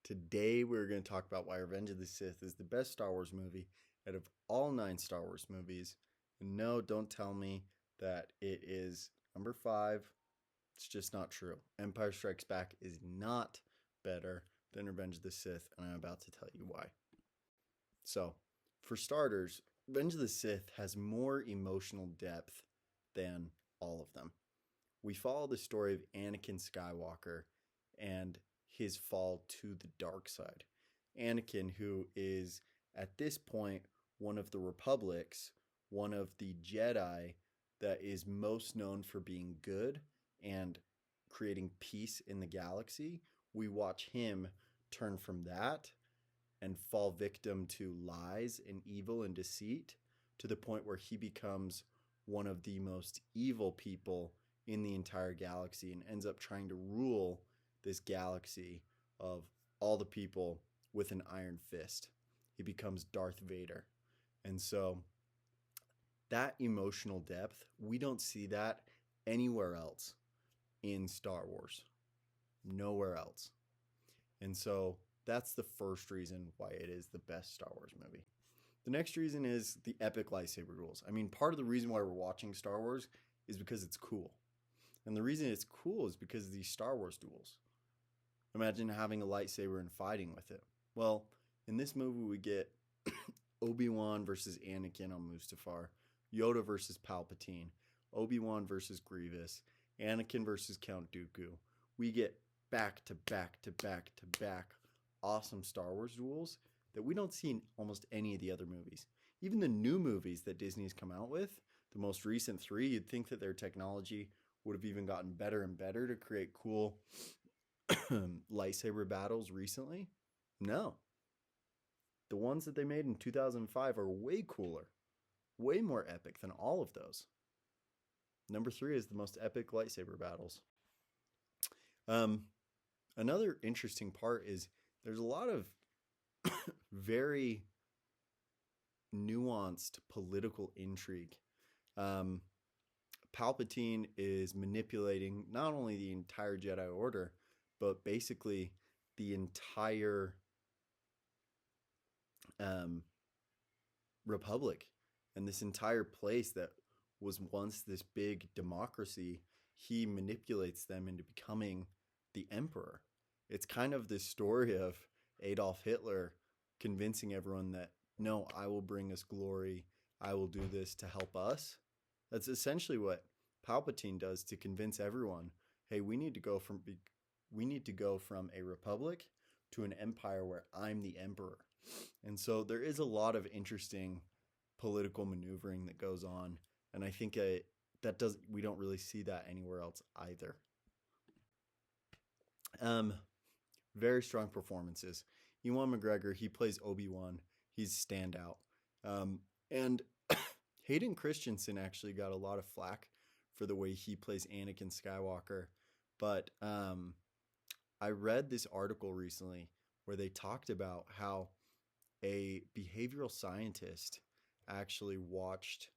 Today we're going to talk about why Revenge of the Sith is the best Star Wars movie out of all 9 Star Wars movies. And no, don't tell me that it is number 5. It's just not true. Empire Strikes Back is not better than Revenge of the Sith, and I'm about to tell you why. So, for starters, Revenge of the Sith has more emotional depth than all of them. We follow the story of Anakin Skywalker and his fall to the dark side. Anakin, who is at this point one of the Republics, one of the Jedi that is most known for being good and creating peace in the galaxy, we watch him turn from that and fall victim to lies and evil and deceit to the point where he becomes one of the most evil people in the entire galaxy and ends up trying to rule this galaxy of all the people with an iron fist. He becomes Darth Vader. And so that emotional depth, we don't see that anywhere else in Star Wars. Nowhere else. And so that's the first reason why it is the best Star Wars movie. The next reason is the epic lightsaber duels. I mean, part of the reason why we're watching Star Wars is because it's cool. And the reason it's cool is because of these Star Wars duels. Imagine having a lightsaber and fighting with it. Well, in this movie, we get Obi-Wan versus Anakin on Mustafar, Yoda versus Palpatine, Obi-Wan versus Grievous, Anakin versus Count Dooku. We get back to back to back to back awesome Star Wars duels that we don't see in almost any of the other movies. Even the new movies that Disney's come out with, the most recent 3, you'd think that their technology would have even gotten better and better to create cool lightsaber battles recently. No. The ones that they made in 2005 are way cooler, way more epic than all of those. Number 3 is the most epic lightsaber battles. Another interesting part is there's a lot of very nuanced political intrigue. Palpatine is manipulating not only the entire Jedi Order, but basically the entire Republic and this entire place that was once this big democracy. He manipulates them into becoming the emperor. It's kind of this story of Adolf Hitler convincing everyone that, no, I will bring us glory. I will do this to help us. That's essentially what Palpatine does to convince everyone, hey, we need to go from a republic to an empire where I'm the emperor. And so there is a lot of interesting political maneuvering that goes on, and I think we don't really see that anywhere else either. Very strong performances. Ewan McGregor, he plays Obi-Wan. He's standout. And Hayden Christensen actually got a lot of flack for the way he plays Anakin Skywalker. But I read this article recently where they talked about how a behavioral scientist actually watched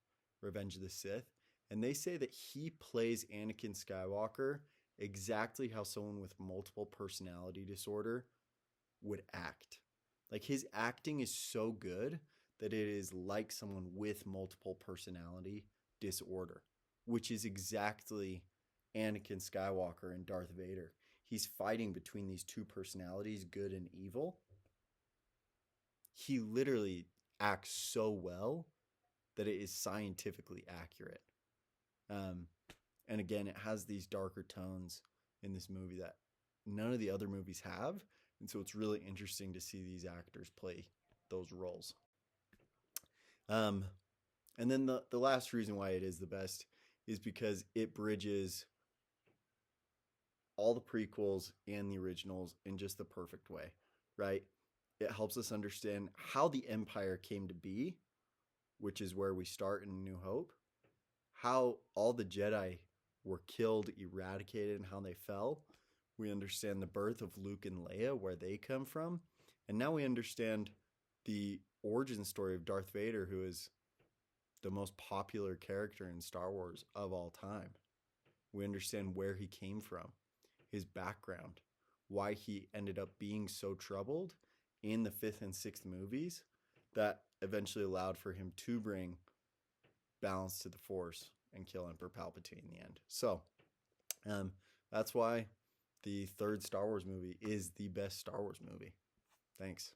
Revenge of the Sith, and they say that he plays Anakin Skywalker exactly how someone with multiple personality disorder would act. Like, his acting is so good that it is like someone with multiple personality disorder, which is exactly Anakin Skywalker and Darth Vader. He's fighting between these two personalities, good and evil. He literally acts so well that it is scientifically accurate. And again, it has these darker tones in this movie that none of the other movies have. And so it's really interesting to see these actors play those roles. And then the last reason why it is the best is because it bridges all the prequels and the originals in just the perfect way, right? It helps us understand how the Empire came to be, which is where we start in New Hope, how all the Jedi were killed, eradicated, and how they fell. We understand the birth of Luke and Leia, where they come from. And now we understand the origin story of Darth Vader, who is the most popular character in Star Wars of all time. We understand where he came from, his background. why he ended up being so troubled in the fifth and sixth movies that eventually allowed for him to bring balance to the Force and kill Emperor Palpatine in the end. So that's why the third Star Wars movie is the best Star Wars movie. Thanks.